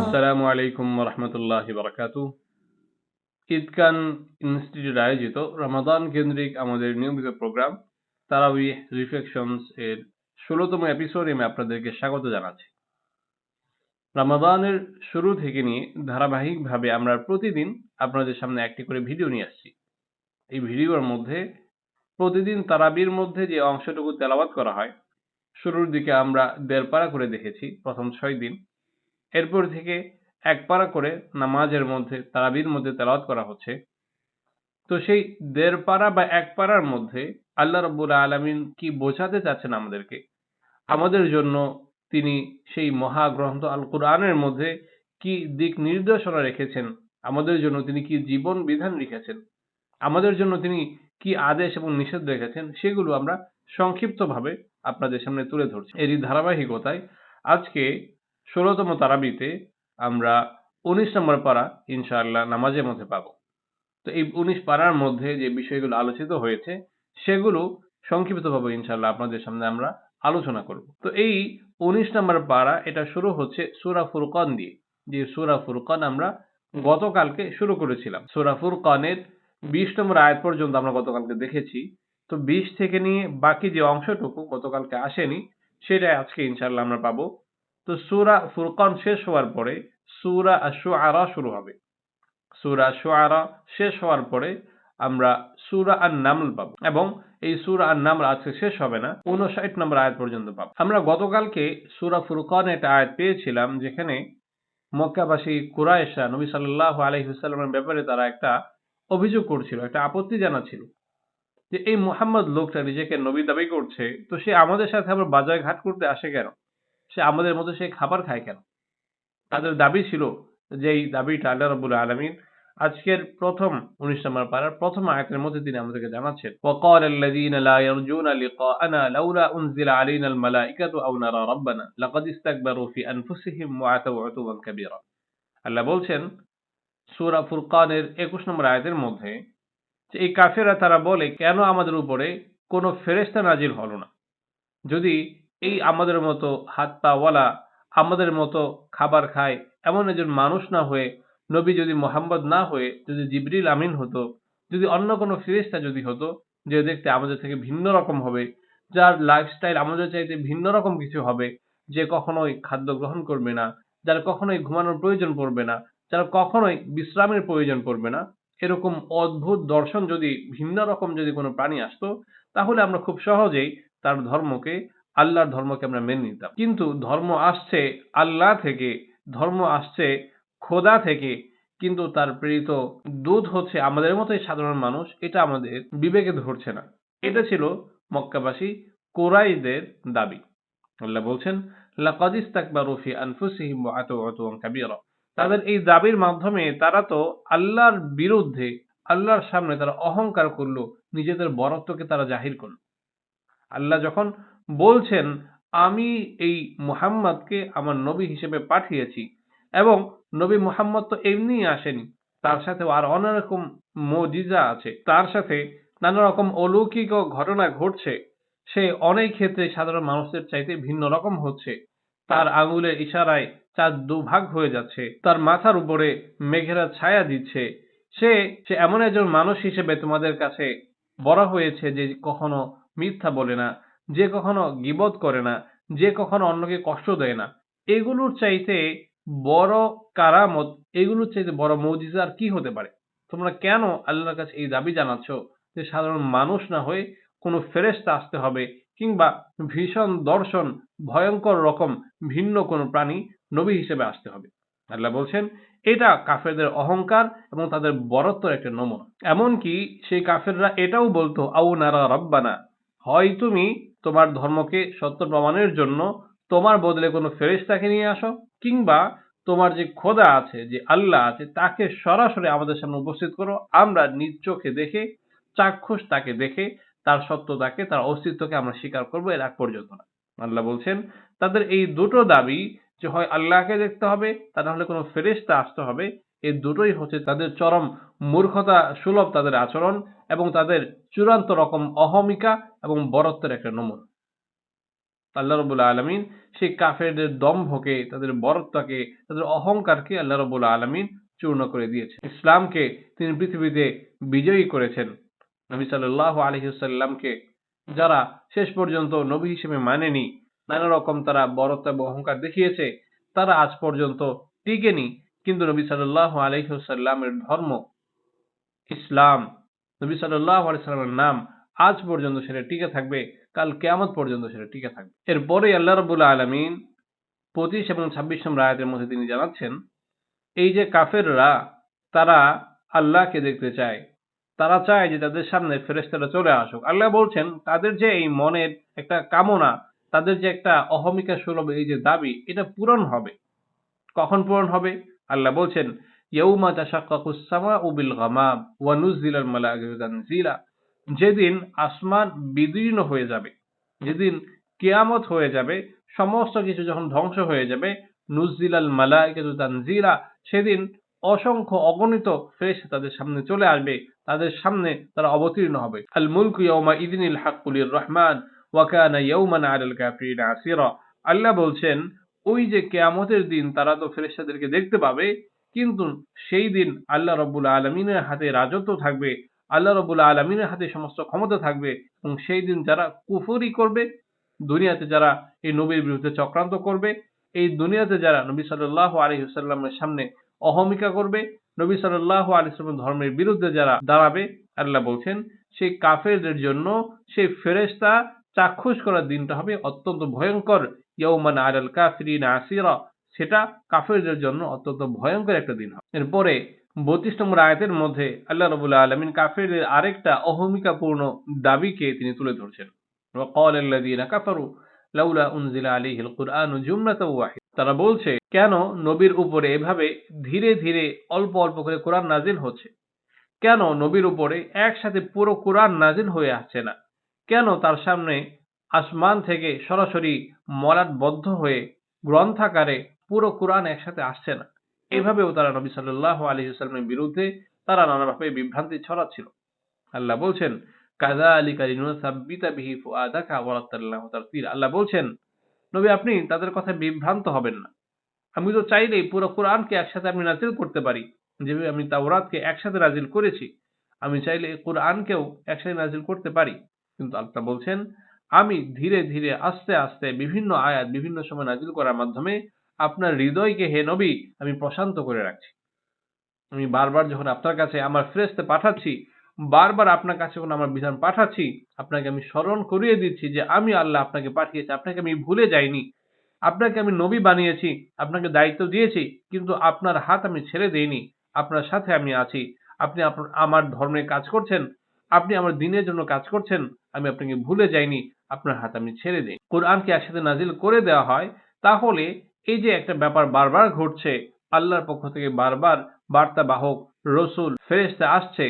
আসসালামু আলাইকুম রহমতুল্লাহি বারাকাতু। ইদকান ইনস্টিটিউট আয়োজিত রমাদান কেন্দ্রিক আমাদের নিয়মিত প্রোগ্রাম তারাবিহ রিফ্লেকশনস এর ১৬তম এপিসোডে আমি আপনাদেরকে স্বাগত জানাচ্ছি। রমাদানের শুরু থেকে নিয়ে ধারাবাহিকভাবে আমরা প্রতিদিন আপনাদের সামনে একটি করে ভিডিও নিয়ে আসছি। এই ভিডিওর মধ্যে প্রতিদিন তারাবির মধ্যে যে অংশটুকু তেলাওয়াত করা হয়, শুরুর দিকে আমরা ১.৫ পারা করে দেখেছি প্রথম ৬ দিন। এরপর থেকে ১ পারা করে নামাজের মধ্যে তারাবির মধ্যে তেলাওয়াত করা হচ্ছে। তো সেই ১.৫ পারা বা ১ পারার মধ্যে আল্লাহ রাব্বুল আলামিন কি বোঝাতে চাচ্ছেন আমাদেরকে, আমাদের জন্য তিনি সেই মহাগ্রন্থ আল কুরআনের মধ্যে কি দিক নির্দেশনা রেখেছেন, আমাদের জন্য তিনি কি জীবন বিধান রেখেছেন, আমাদের জন্য তিনি কি আদেশ এবং নিষেধ রেখেছেন, সেগুলো আমরা সংক্ষিপ্তভাবে আপনাদের সামনে তুলে ধরছি। এরই ধারাবাহিকতায় আজকে ১৬তম তারাবিতে আমরা ১৯ নম্বর পারা ইনশাআল্লাহ নামাজের মধ্যে পাবো। তো এই ১৯ পারার মধ্যে যে বিষয়গুলো আলোচিত হয়েছে সেগুলো সংক্ষিপ্তভাবে ইনশাআল্লাহ আপনাদের সামনে আমরা আলোচনা করব। তো এই ১৯ নম্বর পারা এটা শুরু হচ্ছে সূরা ফুরকান দিয়ে। যে সূরা ফুরকান আমরা গতকালকে শুরু করেছিলাম। সূরা ফুরকানের ২০ নম্বর আয়াত পর্যন্ত আমরা গতকালকে দেখেছি। তো ২০ থেকে নিয়ে বাকি যে অংশটুকু গতকালকে আসেনি সেটাই আজকে ইনশাআল্লাহ আমরা পাবো। তো সূরা ফুরকান শেষ হওয়ার পরে সূরা আশ-শুআরা শুরু হবে। সূরা শুআরা শেষ হওয়ার পরে আমরা সূরা আন-নামল পাবো এবং এই সূরা আন-নামল আজকে শেষ হবে না, ৫৯ নম্বর আয়াত পর্যন্ত পাবো। আমরা গতকালকে সূরা ফুরকানে একটা আয়াত পেয়েছিলাম যেখানে মক্কাবাসী কুরাইশরা নবী সাল্লাল্লাহু আলাইহি ওয়াসাল্লামের ব্যাপারে তারা একটা অভিযোগ করছিল, একটা আপত্তি জানাচ্ছিল যে এই মুহাম্মদ লোকটা নিজেকে নবী দাবি করছে, তো সে আমাদের সাথে আবার বাজার ঘাট করতে আসে কেন? সে আমাদের মতো সে খাবার খায় কেন? তাদের দাবি ছিল, যেই দাবিটা আল্লাহ রাব্বুল আলামিন আজকের প্রথম ১৯ নম্বর পারার প্রথম আয়াতের মধ্যে তিনি আমাদেরকে জানাচ্ছেন, وَقَالَ الَّذِينَ لَا يَرْجُونَ لِقَاءَنَا لَوْلَا أُنزِلَ عَلَيْنَا الْمَلَائِكَةُ أَوْ نَرَى رَبَّنَا لَقَدِ اسْتَكْبَرُوا فِي أَنفُسِهِمْ وَعَتَوْا عُتُوًّا كَبِيرًا। আল্লাহ বলছেন সূরা ফুরকানের ২১ নম্বর আয়াতের মধ্যে যে এই কাফেররা তারা বলে, কেন আমাদের উপরে কোনো ফেরেশতা নাজিল হলো না? যদি এই আমাদের মতো হাত পাওয়ালা, আমাদের মতো খাবার খায় এমন একজন মানুষ না হয়ে, নবী যদি মোহাম্মদ না হয়ে যদি জিবরিল আমিন হতো, যদি অন্য কোনো ফেরেশতা যদি হতো, যে দেখতে আমাদের থেকে ভিন্ন রকম হবে, যার লাইফস্টাইল আমাদের চাইতে ভিন্ন রকম কিছু হবে, যে কখনোই খাদ্য গ্রহণ করবে না, যার কখনোই ঘুমানোর প্রয়োজন পড়বে না, যার কখনোই বিশ্রামের প্রয়োজন পড়বে না, এরকম অদ্ভুত দর্শন যদি ভিন্ন রকম যদি কোনো প্রাণী আসতো, তাহলে আমরা খুব সহজেই তার ধর্মকে, আল্লাহর ধর্মকে আমরা মেনে নিতাম। কিন্তু ধর্ম আসছে আল্লাহ থেকে, ধর্ম আসছে খোদা থেকে, কিন্তু তার প্রেরিত দূত হচ্ছে আমাদের মতোই সাধারণ মানুষ, এটা আমাদের বিবেকে ধরছে না। এটা ছিল মক্কাবাসী কুরাইশদের দাবি। আল্লাহ বলছেন, লাকাদ ইস্তাকবারু ফি আনফুসিহিম ওয়া আতাউ উতুওয়ান কাবীরা। তাদের এই দাবির মাধ্যমে তারা তো আল্লাহর বিরুদ্ধে, আল্লাহর সামনে তারা অহংকার করলো, নিজেদের বড়ত্বকে তারা জাহির করলো। আল্লাহ যখন বলছেন, আমি এই মুহাম্মদকে আমার নবী হিসেবে পাঠিয়েছি এবং নবী মুহাম্মদ তো এমনিই আসেনি, তার সাথেও আর অনেক রকম মুজিজা আছে, তার সাথে নানা রকম অলৌকিক ঘটনা ঘটছে, সে অনেক ক্ষেত্রে সাধারণ মানুষদের চাইতে ভিন্ন রকম হচ্ছে, তার আঙুলের ইশারায় চাঁদ দুভাগ হয়ে যাচ্ছে, তার মাথার উপরে মেঘেরা ছায়া দিচ্ছে, সে সে এমন একজন মানুষ হিসেবে তোমাদের কাছে বলা হয়েছে যে কখনো মিথ্যা বলে না, যে কখনো গীবত করে না, যে কখনো অন্যকে কষ্ট দেয় না। এগুলোর চাইতে বড় কারামত, এগুলোর চাইতে বড় মুজিজা আর কি হতে পারে? তোমরা কেন আল্লাহর কাছে এই দাবি জানাচ্ছ যে সাধারণ মানুষ না হয়ে কোনো ফেরেশতা আসতে হবে, কিংবা ভীষণ দর্শন, ভয়ঙ্কর রকম ভিন্ন কোনো প্রাণী নবী হিসেবে আসতে হবে? আল্লাহ বলছেন, এটা কাফেরদের অহংকার এবং তাদের বড়ত্বের একটা নমুনা। এমনকি সেই কাফেররা এটাও বলতো, আও নারা রাব্বানা, হয় তুমি তোমার ধর্মকে সত্য প্রমাণের জন্য তোমার বদলে কোনো ফেরেশতাকে নিয়ে আসো, কিংবা তোমার যে খোদা আছে, যে আল্লাহ আছে, তাকে সরাসরি আমাদের সামনে উপস্থিত করো, আমরা নিজ চোখে দেখে, চাক্ষুষ তাকে দেখে তার সত্যতাকে, তার অস্তিত্বকে আমরা স্বীকার করবো, এর আগ পর্যন্ত না। আল্লাহ বলছেন, তাদের এই দুটো দাবি, যে হয় আল্লাহকে দেখতে হবে, তা না হলে কোনো ফেরেশতা আসতে হবে, এই দুটোই হচ্ছে তাদের চরম মূর্খতা সুলভ তাদের আচরণ এবং তাদের চূড়ান্ত রকম অহমিকা এবং বড়ত্বের একটা নমুনা। আল্লাহ রাব্বুল আলামিন সেই কাফেরদের দম্ভকে, তাদের বরত্বকে, তাদের অহংকারকে আল্লাহ রাব্বুল আলামিন চূর্ণ করে দিয়েছেন। ইসলামকে তিনি পৃথিবীতে বিজয়ী করেছেন। নবী সাল্লাল্লাহু আলাইহি ওয়াসাল্লামকে যারা শেষ পর্যন্ত নবী হিসেবে মানেনি, নানা রকম তারা বরত্ব এবং অহংকার দেখিয়েছে, তারা আজ পর্যন্ত টিকেনি। কিন্তু নবী সাল্লাল্লাহু আলাইহি ওয়াসাল্লামের ধর্ম ইসলাম, নবী সাল্লাল্লাহু আলাইহি সাল্লামের নাম আজ পর্যন্ত সেটা টিকে থাকবে, কাল কিয়ামত পর্যন্ত সেটা টিকে থাকবে। এরপরেই আল্লাহ রাব্বুল আলামিন ২৫ এবং ২৬ নম্বর আয়াতের মধ্যে তিনি জানাচ্ছেন, এই যে কাফেররা তারা আল্লাহকে দেখতে চায়। তারা চায় যে তাদের সামনে ফেরেশতারা চলে আসুক। আল্লাহ বলছেন তাদের যে এই মনের একটা কামনা, তাদের যে একটা অহমিকা সুলভ এই যে দাবি, এটা পূরণ হবে। কখন পূরণ হবে? আল্লাহ বলছেন, ইয়াউমা তাশাক্কাকুস সামাউ বিল গামাম ওয়া নুযিলাল মালাঈকাতু তানজিলা। যেদিন আসমান বিদীর্ণ হয়ে যাবে, যেদিন কিয়ামত হয়ে যাবে, সমস্ত কিছু যখন ধ্বংস হয়ে যাবে, নুযিলাল মালাঈকাতু তানজিলা, সেদিন অসংখ্য অগণিত ফেরেশতা তাদের সামনে চলে আসবে, তাদের সামনে তারা অবতীর্ণ হবে। আল মুলকু ইয়াউমা ইযনিল হাক্কু লির রহমান ওয়া কানা ইয়াওমান আলাল কাফিরিনা আসিরা। আল্লাহ বলছেন ওই যে কেয়ামতের দিন তারা তো ফেরেশতাদেরকে দেখতে পাবে, কিন্তু সেই দিন আল্লাহ রাব্বুল আলামিনের হাতে রাজত্ব থাকবে, আল্লাহ রাব্বুল আলামিনের হাতে সমস্ত ক্ষমতা থাকবে এবং সেই দিন যারা কুফরি করবে, দুনিয়াতে যারা এই নবীর বিরুদ্ধে চক্রান্ত করবে, এই দুনিয়াতে যারা নবী সাল্লাল্লাহু আলাইহি ওয়াসাল্লামের সামনে অহমিকা করবে, নবী সাল্লাল্লাহু আলাইহি ওয়াসাল্লামের ধর্মের বিরুদ্ধে যারা দাঁড়াবে, আল্লাহ বলছেন সেই কাফেরদের জন্য সেই ফেরেশতা চাক্ষুষ করার দিনটা হবে অত্যন্ত ভয়ঙ্কর। ইয়াউমান আলাল কাফিরিনা আসিরা, সেটা কাফেরদের জন্য অত্যন্ত ভয়ঙ্কর একটা দিন হবে। এরপরে ৩২ নম্বর আয়াতের মধ্যে আল্লাহ রাব্বুল আলামিন কাফেরদের আরেকটা অহমিকাপূর্ণ দাবিকে তিনি তুলে ধরছেন। ওয়া ক্বালা আল্লাযীনা কাফারু লাউলা উনজিলা আলাইহিল কুরআনু জুমলাতাও ওয়াহিদা। তারা বলছে কেন নবীর উপরে এভাবে ধীরে ধীরে অল্প অল্প করে কোরআন নাজিল হচ্ছে? কেন নবীর উপরে একসাথে পুরো কোরআন নাজিল হয়ে আসছে না? কেন তার সামনে আসমান থেকে সরাসরি মলাটবদ্ধ হয়ে গ্রন্থাকারে পুরো কোরআন একসাথে আসছে না? এভাবেও তারা নবী সাল্লাল্লাহু আলাইহি ওয়াসাল্লামের বিরুদ্ধে তারা নানাভাবে বিভ্রান্তি ছড়াচ্ছিল। আল্লাহ বলছেন, কাযালিকা লিনুসাব্বিতা বিহি ফুআদাকা ওয়া রাত্তালনাহু তারতিলা। আল্লাহ বলছেন, নবী আপনি তাদের কথায় বিভ্রান্ত হবেন না। আমি তো চাইলেই পুরো কোরআনকে একসাথে আমি নাজিল করতে পারি। যেভাবে আমি তাওরাতকে একসাথে নাজিল করেছি, আমি চাইলে এই কোরআনকেও একসাথে নাজিল করতে পারি। কিন্তু আল্লাহ বলছেন, আমি ধীরে ধীরে আস্তে আস্তে বিভিন্ন আয়াত বিভিন্ন সময় নাজিল করার মাধ্যমে আপনার হৃদয়কে হে নবী আমি প্রশান্ত করে রাখছি। আমি বারবার যখন আপনার কাছে আমার ফেরেশতা পাঠাচ্ছি, বারবার আপনার কাছে যখন আমার বিধান পাঠাচ্ছি, আপনাকে আমি স্মরণ করিয়ে দিচ্ছি যে আমি আল্লাহ আপনাকে পাঠিয়েছি। আপনাকে আমি ভুলে যাইনি। আপনাকে আমি নবী বানিয়েছি, আপনাকে দায়িত্ব দিয়েছি, কিন্তু আপনার হাত আমি ছেড়ে দেইনি। আপনার সাথে আমি আছি। আপনি আমার ধর্মে কাজ করছেন, আপনি আমার দ্বীনের জন্য কাজ করছেন। আমি আপনাকে ভুলে যাইনি। আপনার হাত আমি ছেড়ে দেই। কোরআনকে একসাথে নাজিল করে দেওয়া হয়, তাহলে এই যে একটা ব্যাপার বারবার ঘটছে, আল্লাহর পক্ষ থেকে বারবার বার্তাবাহক, রসুল, ফেরেশতা আসছে,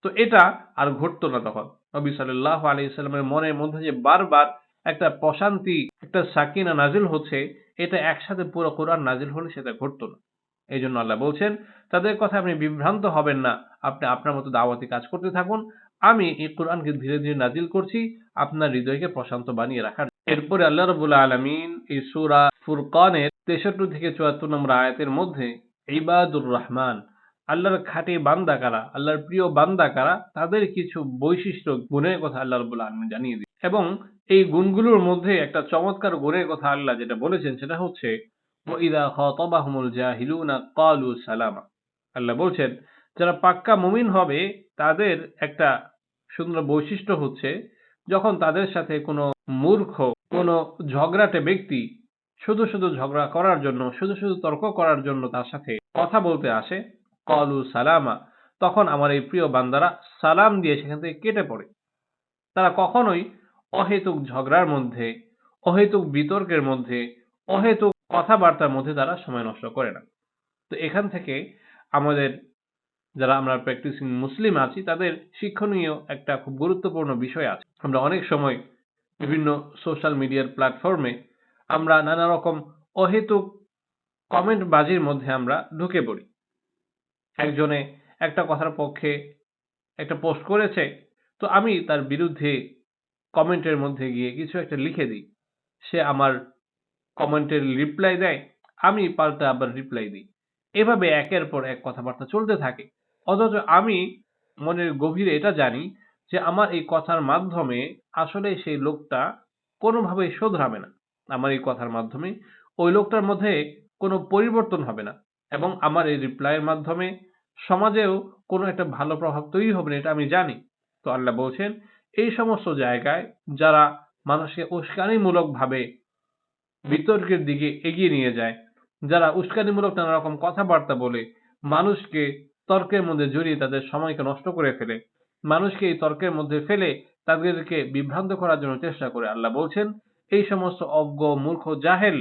তো এটা আর ঘটতো না তখন। নবী সাল্লাল্লাহু আলাইহি ওয়াসাল্লামের মনের মধ্যে যে বারবার একটা প্রশান্তি, একটা সাকিনা নাজিল হচ্ছে, এটা একসাথে পুরো কোরআন নাজিল হলে সেটা ঘটতো না। এইজন্য আল্লাহ বলছেন, তাদের কথায় আপনি বিভ্রান্ত হবেন না। আপনি আপনার মতো দাওয়াতি কাজ করতে থাকুন। আমি এই কোরআনকে ধীরে ধীরে নাজিল করছি আপনার হৃদয়কে প্রশান্ত বানিয়ে রাখার। এরপরে আল্লাহ রাব্বুল আলামিন এই সূরা ফুরকানের ৬৩ থেকে ৭৪ নম্বর আয়াতের মধ্যে ইবাদুর রহমান, আল্লাহর খাঁটি বান্দা কারা, আল্লাহর প্রিয় বান্দা কারা, তাদের কিছু বৈশিষ্ট্য গুণের কথা আল্লাহ রাব্বুল আলামিন জানিয়ে দিয়েছেন। এবং এই গুণগুলোর মধ্যে একটা চমৎকার গুণের কথা আল্লাহ যেটা বলেছেন সেটা হচ্ছে ওয়াইদা খাতাবাহুমুল জাহিলুনা ক্বালু সালামা। আল্লাহ বলছেন যারা পাক্কা মুমিন হবে তাদের একটা সুন্দর বৈশিষ্ট্য হচ্ছে যখন তাদের সাথে কোনো মূর্খ, কোনো ঝগড়াটে ব্যক্তি শুধু শুধু ঝগড়া করার জন্য, শুধু শুধু তর্ক করার জন্য তার সাথে কথা বলতে আসে, ক্বালু সালামা, তখন আমার এই প্রিয় বান্দারা সালাম দিয়ে সেখান থেকে কেটে পড়ে। তারা কখনোই অহেতুক ঝগড়ার মধ্যে, অহেতুক বিতর্কের মধ্যে, অহেতুক কথাবার্তার মধ্যে তারা সময় নষ্ট করে না। তো এখান থেকে আমাদের যারা আমরা প্র্যাকটিসিং মুসলিম আছি তাদের শিক্ষণীয় একটা খুব গুরুত্বপূর্ণ বিষয় আছে। আমরা অনেক সময় বিভিন্ন সোশ্যাল মিডিয়ার প্ল্যাটফর্মে আমরা নানা রকম অহেতুক কমেন্ট বাজির মধ্যে আমরা ঢুকে পড়ি। একজনে একটা কথার পক্ষে একটা পোস্ট করেছে, তো আমি তার বিরুদ্ধে কমেন্টের মধ্যে গিয়ে কিছু একটা লিখে দিই। সে আমার কমেন্টের রিপ্লাই দেয়, আমি পাল্টা আবার রিপ্লাই দিই। এভাবে একের পর এক কথাবার্তা চলতে থাকে। অথচ আমি মনের গভীরে এটা জানি যে আমার এই কথার মাধ্যমে আসলে সেই লোকটা কোনোভাবেই শোধরাবে না। আমার এই কথার মাধ্যমে ওই লোকটার মধ্যে কোনো পরিবর্তন হবে না এবং আমার এই রিপ্লাইয়ের মাধ্যমে সমাজেও কোনো একটা ভালো প্রভাব তৈরি হবে না, এটা আমি জানি। তো আল্লাহ বলছেন, এই সমস্ত জায়গায় যারা মানুষকে উস্কানিমূলকভাবে বিতর্কের দিকে এগিয়ে নিয়ে যায়, যারা উস্কানিমূলক নানা রকম কথাবার্তা বলে মানুষকে তর্কের মধ্যে জড়িয়ে তাদের সময়কে নষ্ট করে ফেলে, মানুষকে এই তর্কের মধ্যে ফেলে তাদেরকে বিভ্রান্ত করার জন্য চেষ্টা করে, আল্লাহ বলছেন এই সমস্ত অজ্ঞ মূর্খ জাহেল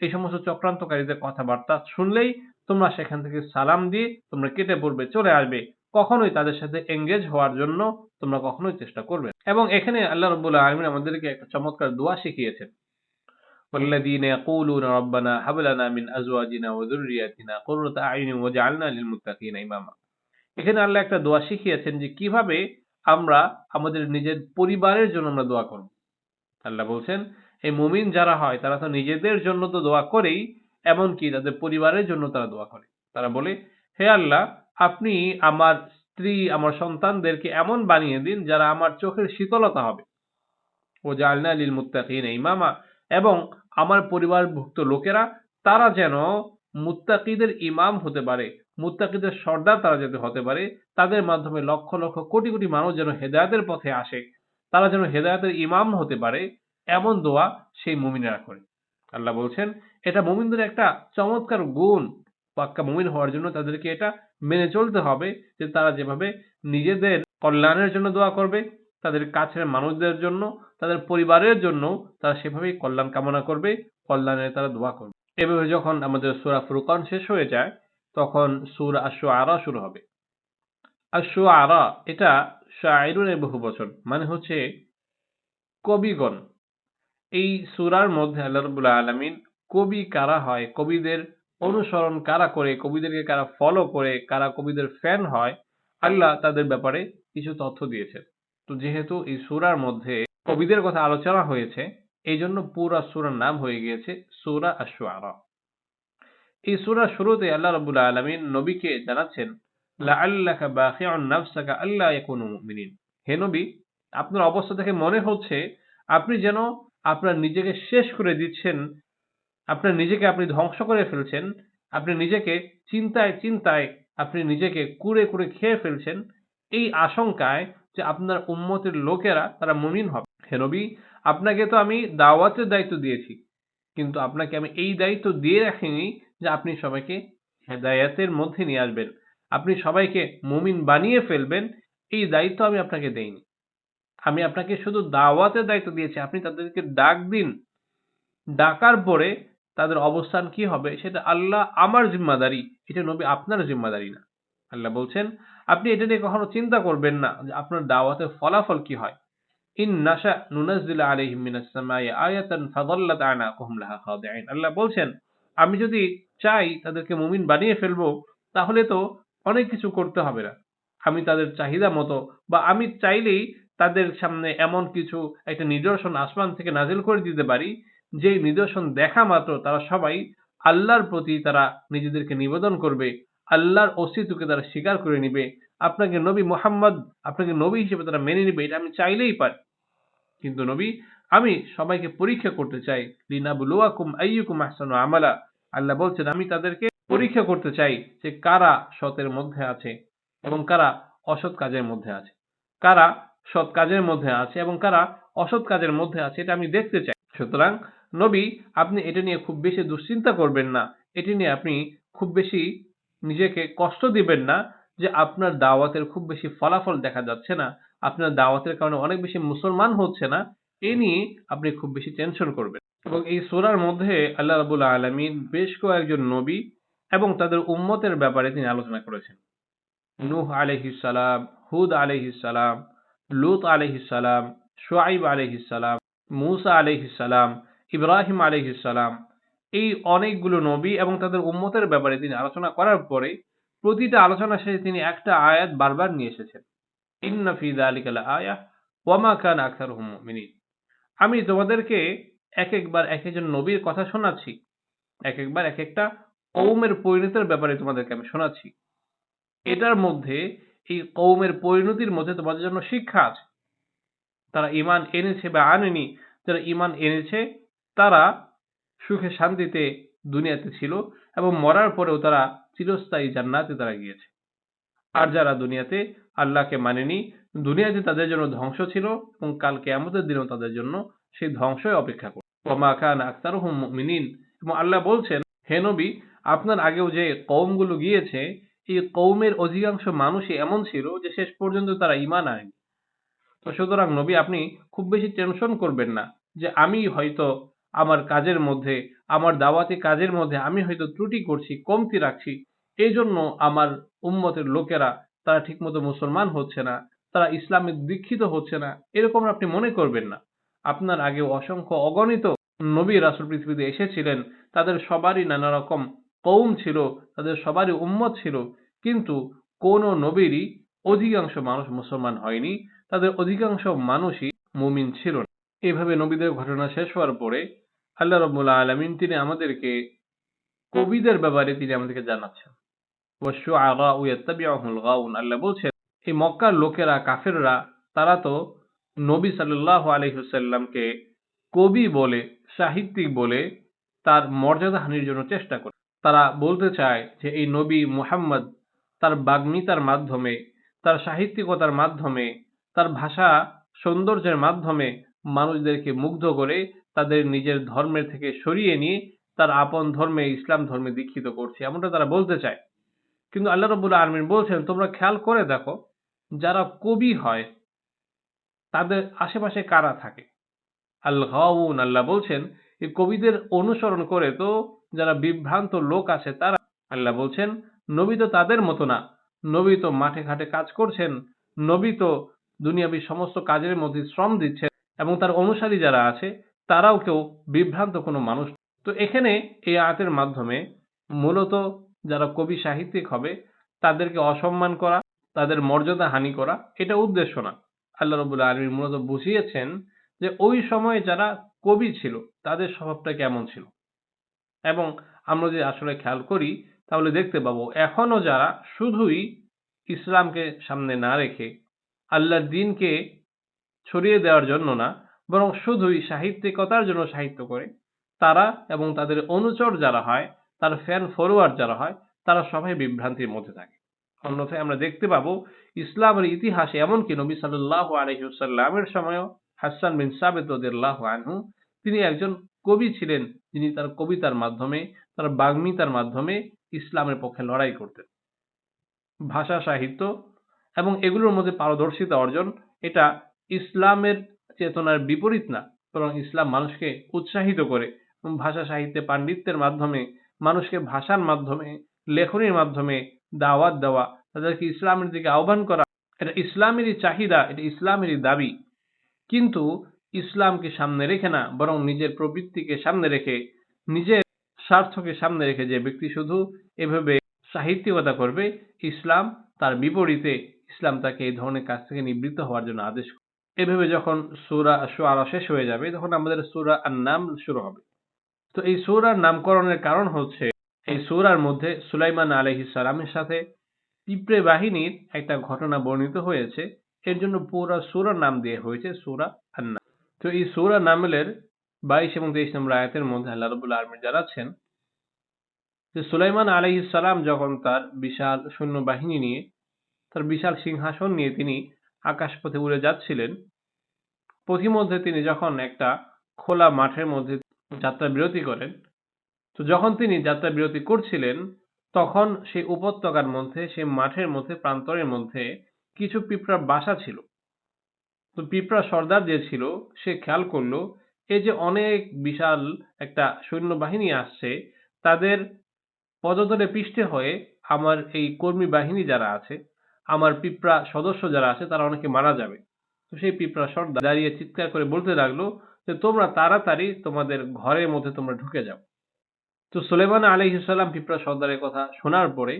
এই সমস্ত চক্রান্তকারীদের কথাবার্তা শুনলেই তোমরা সেখান থেকে সালাম দিয়ে তোমরা কেটে পড়বে, চলে আসবে। কখনোই তাদের সাথে এঙ্গেজ হওয়ার জন্য তোমরা কখনোই চেষ্টা করবে না। এবং এখানে আল্লাহ রাব্বুল আলামিন আমাদেরকে একটা চমৎকার দোয়া শিখিয়েছেন, والذين يقولون ربنا هب لنا من ازواجنا وذرياتنا قرة اعين واجعلنا للمتقين اماما। এখানে আল্লাহ একটা দোয়া শিখিয়েছেন যে কিভাবে আমরা আমাদের নিজের পরিবারের জন্য আমরা দোয়া করব। আল্লাহ বলছেন এই মুমিন যারা হয় তারা তো নিজেদের জন্য তো দোয়া করেই, এমনকি তাদের পরিবারের জন্য তারা দোয়া করে। তারা বলে, হে আল্লাহ, আপনি আমার স্ত্রী আমার সন্তানদেরকে এমন বানিয়ে দিন যারা আমার চোখের শীতলতা হবে। ওয়াজআলনা লিল মুত্তাকিনা ইমামা, এবং আমার পরিবারভুক্ত লোকেরা তারা যেন মুত্তাকিদের ইমাম হতে পারে, মুত্তাকিদের সর্দার তারা যাতে হতে পারে, তাদের মাধ্যমে লক্ষ লক্ষ কোটি কোটি মানুষ যেন হেদায়েতের পথে আসে, তারা যেন হেদায়েতের ইমাম হতে পারে, এমন দোয়া সেই মুমিনেরা করে। আল্লাহ বলছেন এটা মুমিনদের একটা চমৎকার গুণ। পাক্কা মুমিন হওয়ার জন্য তাদেরকে এটা মেনে চলতে হবে যে তারা যেভাবে নিজেদের কল্যাণের জন্য দোয়া করবে, তাদের কাছের মানুষদের জন্য, তাদের পরিবারের জন্য তারা সেভাবেই কল্যাণ কামনা করবে, কল্যাণের তারা দোয়া করবে। এভাবে যখন আমাদের সূরা ফুরকান শেষ হয়ে যায় তখন সূরা আশ-শুআরা শুরু হবে। আশ-শুআরা এটা শায়রুনের বহুবচন, মানে হচ্ছে কবিগণ। এই সূরার মধ্যে আল্লাহ রাব্বুল আলামিন কবি কারা হয়, কবিদের অনুসরণ কারা করে, কবিদেরকে কারা ফলো করে, কারা কবিদের ফ্যান হয়, আল্লাহ তাদের ব্যাপারে কিছু তথ্য দিয়েছেন। তো যেহেতু এই সূরার মধ্যে কবিদের কথা আলোচনা হয়েছে, এই জন্য পুরা সূরার নাম হয়ে গিয়েছে সূরা আশ-শুআরা। এই সূরার শুরুতে আল্লাহ রাব্বুল আলামিন নবীকে জানাচ্ছেন, লাআল্লাকা বাখিউন নাফসাকা আল্লা ইয়াকুনু মুমিনিন। হে নবী, আপনার অবস্থা দেখে মনে হচ্ছে আপনি যেন আপনার নিজেকে শেষ করে দিচ্ছেন, আপনার নিজেকে আপনি ধ্বংস করে ফেলছেন, আপনি নিজেকে চিন্তায় চিন্তায় আপনি নিজেকে কুরে কুরে খেয়ে ফেলছেন, এই আশঙ্কায় যে আপনার উম্মতের লোকেরা তারা মুমিন হবে। হে নবী, আপনাকে তো আমি দাওয়াতের দায়িত্ব দিয়েছি, কিন্তু আপনাকে আমি এই দায়িত্ব দিয়ে রাখিনি যে আপনি সবাইকে হেদায়েতের মধ্যে নিয়ে আসবেন, আপনি সবাইকে মুমিন বানিয়ে ফেলবেন, এই দায়িত্ব আমি আপনাকে দেইনি। আমি আপনাকে শুধু দাওয়াতের দায়িত্ব দিয়েছি, আপনি তাদেরকে ডাক দিন। ডাকার পরে তাদের অবস্থান কি হবে সেটা আল্লাহ আমার জিম্মাদারি, এটা নবী আপনার জিম্মাদারি না। আল্লাহ বলছেন আপনি এটা নিয়ে কখনো চিন্তা করবেন না যে আপনার দাওয়াতের ফলাফল কি হয়। ইন নাশা নুনাজ্জিল আলাইহিম মিনাস সামাই আয়াতান ফাযাল্লাত আনাকুহুম লাহা খাদিঈন। আল্লাহ বলছেন আমি যদি চাই তাদেরকে মুমিন বানিয়ে ফেলবো, তাহলে তো অনেক কিছু করতে হবে না। আমি তাদের চাহিদা মতো বা আমি চাইলেই তাদের সামনে এমন কিছু একটা নিদর্শন আসমান থেকে নাজিল করে দিতে পারি, যেই নিদর্শন দেখা মাত্র তারা সবাই আল্লাহর প্রতি তারা নিজেদেরকে নিবেদন করবে, আল্লাহর অস্তিত্বকে তারা স্বীকার করে নিবে, আপনাকে নবী মুহাম্মদ আপনাকে নবী হিসেবে তারা মেনে নিবে, এটা আমি চাইলেই পারি। কিন্তু নবী, আমি সবাইকে পরীক্ষা করতে চাই, লিনাবলুয়াকুম আইয়ুকুম আহসানু আমালা। আল্লাহ বলছেন আমি তাদেরকে পরীক্ষা করতে চাই যে কারা সতের মধ্যে আছে এবং কারা অসৎ কাজের মধ্যে আছে, কারা সৎ কাজের মধ্যে আছে এবং কারা অসৎ কাজের মধ্যে আছে, এটা আমি দেখতে চাই। সুতরাং নবী, আপনি এটা নিয়ে খুব বেশি দুশ্চিন্তা করবেন না, এটি নিয়ে আপনি খুব বেশি নিজেকে কষ্ট দিবেন না যে আপনার দাওয়াতের খুব বেশি ফলাফল দেখা যাচ্ছে না, আপনার দাওয়াতের কারণে অনেক বেশি মুসলমান হচ্ছে না, এ নিয়ে আপনি খুব বেশি টেনশন করবেন। এবং এই সূরার মধ্যে আল্লাহ রাব্বুল আলামিন বেশ কয়েকজন নবী এবং তাদের উম্মতের ব্যাপারে তিনি আলোচনা করেছেন। নূহ আলাইহিস সালাম, হুদ আলাইহিস সালাম, লূত আলাইহিস সালাম, শুআইব আলাইহিস সালাম, মূসা আলাইহিস সালাম, ইব্রাহিম আলাইহিস সালাম, এই অনেকগুলো নবী এবং তাদের উম্মতের ব্যাপারে তিনি আলোচনা করার পরে প্রতিটা আলোচনা শেষে তিনি একটা আয়াত বারবার নিয়ে এসেছেন। ইন্না ফি যালিকা লাআয়াহ ওয়া মা কানা আকসারুহুম মুমিনিন। আমি তোমাদেরকে এক একবার এক একজন নবীর কথা শোনাচ্ছি, এক একবার এক একটা কওমের পরিণতির ব্যাপারে তোমাদেরকে আমি শোনাচ্ছি। এটার মধ্যে, এই কওমের পরিণতির মধ্যে তোমাদের জন্য শিক্ষা আছে। তারা ঈমান এনেছে বা আনেনি, যারা ঈমান এনেছে তারা সুখে শান্তিতে দুনিয়াতে ছিল এবং মরার পরেও তারা চিরস্থায়ী জান্নাতে তারা গিয়েছে। আর যারা দুনিয়াতে আল্লাহকে মানেনি, দুনিয়াতে তাদের জন্য ধ্বংস ছিল এবং কাল কিয়ামতের দিনেও তাদের জন্য সেই ধ্বংসই অপেক্ষা করবে। ওয়া মা কানা আকতারুহুম মুমিনিন, এবং আল্লাহ বলছেন, হে নবী, আপনার আগেও যে কওমগুলো গিয়েছে, এই কওমের অধিকাংশ মানুষই এমন ছিল যে শেষ পর্যন্ত তারা ঈমান আনেনি। তো সুতরাং নবী, আপনি খুব বেশি টেনশন করবেন না যে আমি হয়তো আমার কাজের মধ্যে, আমার দাওয়াতি কাজের মধ্যে আমি হয়তো ত্রুটি করছি, কমতি রাখছি, এই জন্য আমার উম্মতের লোকেরা তারা ঠিকমতো মুসলমান হচ্ছে না, তারা ইসলামে দীক্ষিত হচ্ছে না, এরকম আপনি মনে করবেন না। আপনার আগে অসংখ্য অগণিত নবী রাসূল পৃথিবীতে এসেছিলেন, তাদের সবারই নানা রকম কওম ছিল, তাদের সবারই উম্মত ছিল, কিন্তু কোন নবীরই অধিকাংশ মানুষ মুসলমান হয়নি, তাদের অধিকাংশ মানুষই মুমিন ছিল না। এভাবে নবীদের ঘটনা শেষ হওয়ার পরে আল্লাহ রাব্বুল আলামিন তিনি আমাদেরকে কবিদের ব্যাপারে তিনি আমাদেরকে জানাচ্ছেন। ওয়াশ-শুআরাউ ইয়াত্তাবিউহুমুল গাউন, আল্লাহ বলছেন, এই মক্কার লোকেরা, কাফেররা, তারা তো নবী সাল্লাল্লাহু আলাইহি ওয়াসাল্লামকে কবি বলে, সাহিত্যিক বলে তার মর্যাদা হানির জন্য চেষ্টা করে। তারা বলতে চায় যে এই নবী মুহাম্মদ তার বাগ্মিতার মাধ্যমে, তার সাহিত্যিকতার মাধ্যমে, তার ভাষা সৌন্দর্যের মাধ্যমে মানুষদেরকে মুগ্ধ করে তাদের নিজের ধর্মের থেকে সরিয়ে নিয়ে তার আপন ধর্মে, ইসলাম ধর্মে দীক্ষিত করছে, এমনটা তারা বলতে চায়। কিন্তু আল্লাহ রাব্বুল আলামিন বলছেন, তোমরা খেয়াল করে দেখো, যারা কবি হয় তাদের আশেপাশে কারা থাকে? আল গাউন, আল্লাহ বলছেন, এই কবিদের অনুসরণ করে তো যারা বিভ্রান্ত লোক আছে তারা। আল্লাহ বলছেন, নবী তো তাদের মতো না। নবী তো মাঠে ঘাটে কাজ করছেন, নবী তো দুনিয়াবী সমস্ত কাজের মধ্যে শ্রম দিচ্ছেন এবং তার অনুসারী যারা আছে তারাও কেউ বিভ্রান্ত কোনো মানুষ না। তো এখানে এই আয়াতের মাধ্যমে মূলত যারা কবি সাহিত্যিক হবে তাদেরকে অসম্মান করা, তাদের মর্যাদা হানি করা, এটা উদ্দেশ্য না। আল্লাহ রাব্বুল আলামিন মূলত বুঝিয়েছেন যে ওই সময়ে যারা কবি ছিল তাদের স্বভাবটা কেমন ছিল। এবং আমরা যদি আসলে খেয়াল করি তাহলে দেখতে পাবো এখনো যারা শুধুই ইসলামকে সামনে না রেখে আল্লাহর দ্বীনকে ছড়িয়ে দেওয়ার জন্য না, বরং শুধুই সাহিত্যিকতার জন্য সাহিত্য করে, তারা এবং তাদের অনুচর যারা হয়, তার ফ্যান ফলোয়ার যারা হয়, তারা সবাই বিভ্রান্তির মধ্যে থাকে। অন্যথায় আমরা দেখতে পাবো ইসলামের ইতিহাসে এমনকি নবী সাল্লাল্লাহু আলাইহি ওয়াসাল্লামের সময়ও হাসান বিন সাবিত রাদিয়াল্লাহু আনহু তিনি একজন কবি ছিলেন, যিনি তার কবিতার মাধ্যমে, তার বাগ্মিতার মাধ্যমে ইসলামের পক্ষে লড়াই করতেন। ভাষা সাহিত্য এবং এগুলোর মধ্যে পারদর্শিতা অর্জন, এটা ইসলামের চেতনার বিপরীত না, বরং ইসলাম মানুষকে উৎসাহিত করে এবং ভাষা সাহিত্যে পাণ্ডিত্যের মাধ্যমে, মানুষকে ভাষার মাধ্যমে, লেখনীর মাধ্যমে দাওয়াত দেওয়া, তাদেরকে ইসলামের দিকে আহ্বান করা, এটা ইসলামেরই চাহিদা, এটা ইসলামেরই দাবি। কিন্তু ইসলামকে সামনে রেখে না, বরং নিজের প্রবৃত্তিকে সামনে রেখে, নিজের স্বার্থকে সামনে রেখে যে ব্যক্তি শুধু এভাবে সাহিত্যিকতা করবে, ইসলাম তার বিপরীতে, ইসলাম তাকে এই ধরনের কাজ থেকে নিবৃত্ত হওয়ার জন্য আদেশ করে। এভাবে যখন সূরা শুআরা শেষ হয়ে যাবে তখন আমাদের সূরা আন-নামল শুরু হবে। তো এই সূরার নামকরণের কারণ হচ্ছে এই সূরার মধ্যে সুলাইমান আলাইহিস সালামের সাথে পিঁপড়ে বাহিনীর একটা ঘটনা বর্ণিত হয়েছে। এর জন্য পুরা সূরার নাম দেয়া হয়েছে সূরা আন-নাম। তো এই সূরা নামলের 22 এবং 23 নম্বর আয়াতের মধ্যে আল্লাহ রাব্বুল আলামিন জানাচ্ছেন যে সুলাইমান আলাইহিস সালাম যখন তার বিশাল সৈন্যবাহিনী নিয়ে, তার বিশাল সিংহাসন নিয়ে তিনি আকাশপথে উড়ে যাচ্ছিলেন, পথিমধ্যে তিনি যখন একটা খোলা মাঠের মধ্যে যাত্রা বিরতি করেন, তো যখন তিনি যাত্রা বিরতি করছিলেন তখন সেই উপত্যকার মধ্যে, সেই মাঠের মধ্যে, প্রান্তরের মধ্যে কিছু পিঁপড়ার বাসা ছিল। তো পিঁপড়া সর্দার যে ছিল সে খেয়াল করলো এই যে অনেক বিশাল একটা সৈন্যবাহিনী আসছে, তাদের পদতলে পিষ্টে হয়ে আমার এই কর্মী বাহিনী যারা আছে, আমার পিঁপড়া সদস্য যারা আছে তারা অনেকে মারা যাবে। তো সেই পিঁপড়া সর্দার দাঁড়িয়ে চিৎকার করে বলতে লাগলো যে তোমরা তাড়াতাড়ি তোমাদের ঘরের মধ্যে তোমরা ঢুকে যাও। তো সুলাইমান আলাইহিস সালাম পিঁপড়া সর্দারের কথা শোনার পরে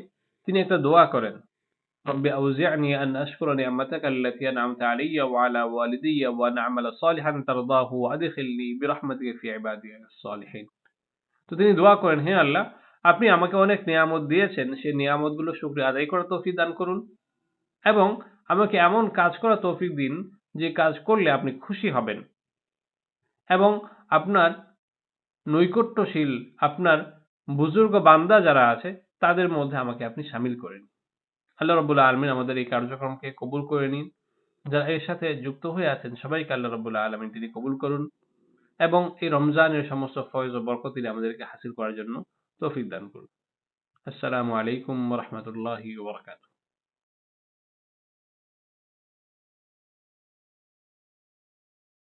তিনি একটা দোয়া করেন رب أوزعني أن أشكر نعمتك التي أنعمت علي وعلى والدي وأن أعمل صالحا ترضاه وأدخلني برحمتك في عبادك الصالحين। তো তিনি দোয়া করেন, হে আল্লাহ, আপনি আমাকে অনেক নিয়ামত দিয়েছেন, সেই নিয়ামতগুলো শুকরিয়া আদায় করার তৌফিক দান করুন এবং আমাকে এমন কাজ করার তৌফিক দিন যে কাজ করলে আপনি খুশি হবেন এবং আপনার নৈকট্যশীল, আপনার বুজুর্গ বান্দা যারা আছে তাদের মধ্যে আমাকে আপনি শামিল করেন। আল্লাহ রাব্বুল আলামিন আমাদের এই কার্যক্রমকে কবুল করে নিন। যারা এর সাথে যুক্ত হয়ে আছেন সবাইকে আল্লাহ রাব্বুল আলামিন তিনি কবুল করুন এবং এই রমজানের সমস্ত ফয়েজ ও বরকত তিনি আমাদেরকে হাসিল করার জন্য তৌফিক দান করুন। আসসালামু আলাইকুম ওয়া রাহমাতুল্লাহি ওয়া বারাকাতুহু।